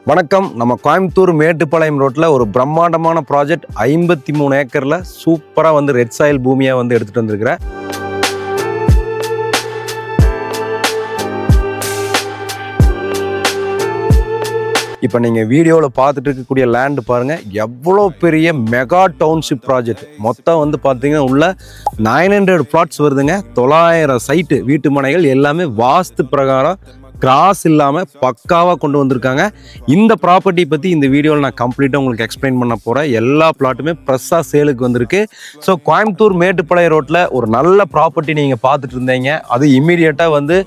வணக்கம். நம்ம கோயம்புத்தூர் மேட்டுப்பாளையம் ரோட்டில் ஒரு பிரம்மாண்டமான ப்ராஜெக்ட் 53 ஏக்கரில் சூப்பராக வந்து ரெட் சாயில் பூமியாக வந்து எடுத்துகிட்டு வந்திருக்கிறேன். இப்போ நீங்கள் வீடியோவில் பார்த்துட்டு இருக்கக்கூடிய லேண்டு பாருங்கள், எவ்வளோ பெரிய மெகா டவுன்ஷிப் ப்ராஜெக்ட். மொத்தம் வந்து பார்த்தீங்கன்னா உள்ள 900 பிளாட்ஸ் வருதுங்க. 900 சைட்டு வீட்டு மனைகள் எல்லாமே வாஸ்து பிரகாரம் கிராஸ் இல்லாமல் பக்காவாக கொண்டு வந்திருக்காங்க. இந்த ப்ராப்பர்ட்டி பற்றி இந்த வீடியோவில் நான் கம்ப்ளீட்டாக உங்களுக்கு எக்ஸ்பிளைன் பண்ண போகிறேன். எல்லா பிளாட்டுமே ப்ரெஸ்ஸாக சேலுக்கு வந்திருக்கு. ஸோ கோயம்புத்தூர் மேட்டுப்பாளையம் ரோட்டில் ஒரு நல்ல ப்ராப்பர்ட்டி நீங்கள் பார்த்துட்டு இருந்தீங்க, அது இம்மீடியட்டாக வந்து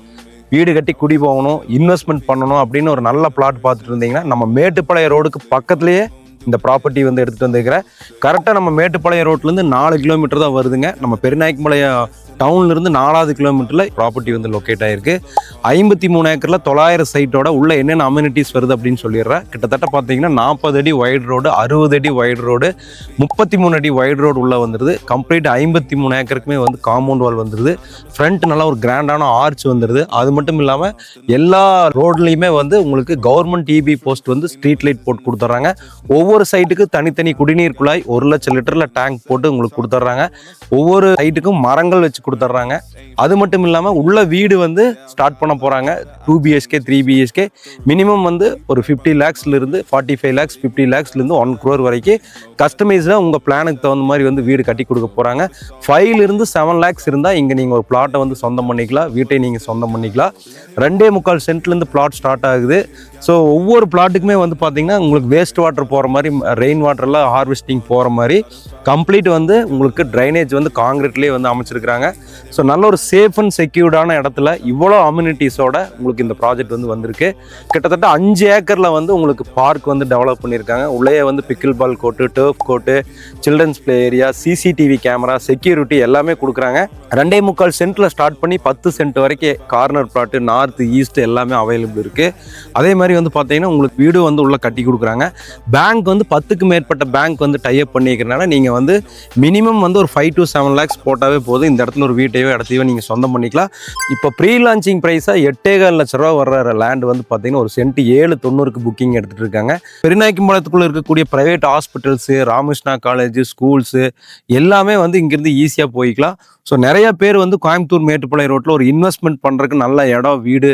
வீடு கட்டி குடி போகணும், இன்வெஸ்ட்மெண்ட் பண்ணணும் அப்படின்னு ஒரு நல்ல பிளாட் பார்த்துட்டு இருந்தீங்கன்னா நம்ம மேட்டுப்பாளையம் ரோடுக்கு பக்கத்துலேயே இந்த ப்ராப்பர்ட்டி வந்து எடுத்துகிட்டு வந்துருக்கிறேன். கரெக்டாக நம்ம மேட்டுப்பாளையம் ரோட்லேருந்து 4 கிலோமீட்டர் தான் வருதுங்க. நம்ம பெருநாயக்கம்பாளையம் டவுன்லேருந்து 4வது கிலோமீட்டரில் ப்ராப்பர்ட்டி வந்து லொக்கேட் ஆகிருக்கு. 53 ஏக்கரில் 900 சைட்டோட உள்ள என்னென்ன அம்யூனிட்டிஸ் வருது அப்படின்னு சொல்லிடுறேன். கிட்டத்தட்ட பார்த்தீங்கன்னா 40 அடி வைட் ரோடு, 60 அடி வைட் ரோடு, 33 அடி வைட் ரோடு உள்ளே வந்துடுது. கம்ப்ளீட் 53 ஏக்கருக்குமே வந்து காம்பவுண்ட் வால் வந்துடுது. ஃப்ரண்ட் நல்லா ஒரு கிராண்டான ஆர்ச் வந்துடுது. அது மட்டும் இல்லாமல் எல்லா ரோட்லேயுமே வந்து உங்களுக்கு கவர்மெண்ட் டிபி போஸ்ட் வந்து ஸ்ட்ரீட் லைட் போட்டு கொடுத்துட்றாங்க. ஒவ்வொரு சைட்டுக்கு தனித்தனி குடிநீர் குழாய் 1 லட்சம் லிட்டரில் டேங்க் போட்டு உங்களுக்கு கொடுத்துட்றாங்க. ஒவ்வொரு சைட்டுக்கும் மரங்கள் வச்சு கொடுத்துட்றாங்க. அது மட்டும் இல்லாமல் உள்ள வீடு வந்து ஸ்டார்ட் பண்ண போகிறாங்க. 2 BHK 3 BHK மினிமம் வந்து ஒரு 50 lakhsலேருந்து 45 lakhs 50 lakhsலேருந்து 1 crore வரைக்கும் கஸ்டமைஸாக உங்கள் பிளானுக்கு தகுந்த மாதிரி வந்து வீடு கட்டி கொடுக்க போகிறாங்க. 5லேருந்து 7 lakhs இருந்தால் இங்கே நீங்கள் ஒரு பிளாட்டை வந்து சொந்தம் பண்ணிக்கலாம், வீட்டை நீங்கள் சொந்தம் பண்ணிக்கலாம். 2.25 சென்ட்லேருந்து பிளாட் ஸ்டார்ட் ஆகுது. ஸோ ஒவ்வொரு பிளாட்டுக்குமே வந்து பார்த்தீங்கன்னா உங்களுக்கு வேஸ்ட் வாட்டர் போகிற மாதிரி, ரெயின் வாட்டர்லாம் ஹார்வெஸ்டிங் போகிற மாதிரி கம்ப்ளீட் வந்து உங்களுக்கு ட்ரைனேஜ் வந்து காங்கிரீட்லேயே வந்து அமைச்சிருக்கிறாங்க. ஸோ நல்ல ஒரு சேஃப் அண்ட் செக்யூர்டான இடத்துல இவ்வளோ அம்யூனிட்டிஸோட உங்களுக்கு இந்த ப்ராஜெக்ட் வந்து வந்திருக்கு. கிட்டத்தட்ட 5 ஏக்கரில் வந்து உங்களுக்கு பார்க் வந்து டெவலப் பண்ணியிருக்காங்க. உள்ளே வந்து pickle ball court, turf court, children's play area, CCTV camera, security எல்லாமே கொடுக்குறாங்க. 2.25 சென்ட்டில் ஸ்டார்ட் பண்ணி 10 சென்ட் வரைக்கும் கார்னர் பிளாட்டு, நார்த் ஈஸ்ட் எல்லாமே அவைலபிள் இருக்குது. அதே மாதிரி வந்து பார்த்தீங்கன்னா உங்களுக்கு வீடு வந்து உள்ளே கட்டி கொடுக்குறாங்க. பேங்க் வந்து 10க்கு மேற்பட்ட பேங்க் வந்து டைப் பண்ணிக்கிறனால நீங்கள் வந்து மினிமம் வந்து ஒரு 5 to 7 lakhs போட்டாவே போதும். இந்த இடத்துல ஒரு வீட்டையோ இடத்தையோ நீங்கள் சொந்தம் பண்ணிக்கலாம். இப்போ ப்ரீ லான்ச்சிங் ப்ரைஸாக 8.25 லட்ச ரூபா வர்ற லேண்ட் வந்து பார்த்தீங்கன்னா ஒரு சென்ட் 790க்கு புக்கிங் எடுத்துகிட்டு இருக்காங்க. பெருநாயக்கம்பாளையத்துக்குள்ளே இருக்கக்கூடிய private hospitals, Ramakrishna college, schools எல்லாமே வந்து இங்கேருந்து ஈஸியாக போய்க்கலாம். ஸோ நிறைய பேர் வந்து கோயம்புத்தூர் மேட்டுப்பாளையம் ரோட்டில் ஒரு இன்வெஸ்ட்மெண்ட் பண்ணுறதுக்கு நல்ல இடம், வீடு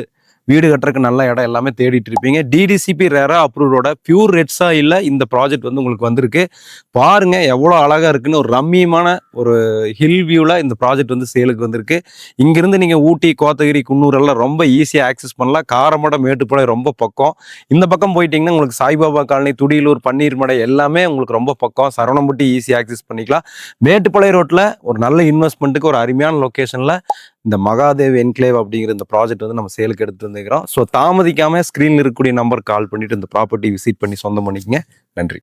கட்டுறதுக்கு நல்ல இடம் எல்லாமே தேடிட்டு இருப்பீங்க. DDCP ரெரா அப்ரூவோட பியூர் ரெட் சாயில்ல இந்த ப்ராஜெக்ட் வந்து உங்களுக்கு வந்திருக்கு. பாருங்க எவ்வளோ அழகாக இருக்குன்னு. ஒரு ரம்மியமான ஒரு ஹில் வியூவில் இந்த ப்ராஜெக்ட் வந்து சேலுக்கு வந்திருக்கு. இங்கிருந்து நீங்கள் ஊட்டி, கோத்தகிரி, குன்னூர் எல்லாம் ரொம்ப ஈஸியாக ஆக்சஸ் பண்ணலாம். காரமடை, மேட்டுப்பாளையம் ரொம்ப பக்கம். இந்த பக்கம் போயிட்டீங்கன்னா உங்களுக்கு சாய்பாபா காலனி, துடியலூர், பன்னீர்மடை எல்லாமே உங்களுக்கு ரொம்ப பக்கம். சரவணம்பட்டி ஈஸியாக ஆக்சஸ் பண்ணிக்கலாம். மேட்டுப்பாளையம் ரோட்டில் ஒரு நல்ல இன்வெஸ்ட்மெண்ட்டுக்கு ஒரு அருமையான லொக்கேஷனில் இந்த மகாதேவ் என்க்ளேவ் அப்படிங்கிற இந்த ப்ராஜெக்ட் வந்து நம்ம சேலுக்கு எடுத்துட்டு வந்துக்கிறோம். ஸோ தாமதிக்காமல் ஸ்க்ரீனில் இருக்கக்கூடிய நம்பர் கால் பண்ணிட்டு இந்த ப்ராப்பர்ட்டி விசிட் பண்ணி சொந்தம் பண்ணிக்கங்க. நன்றி.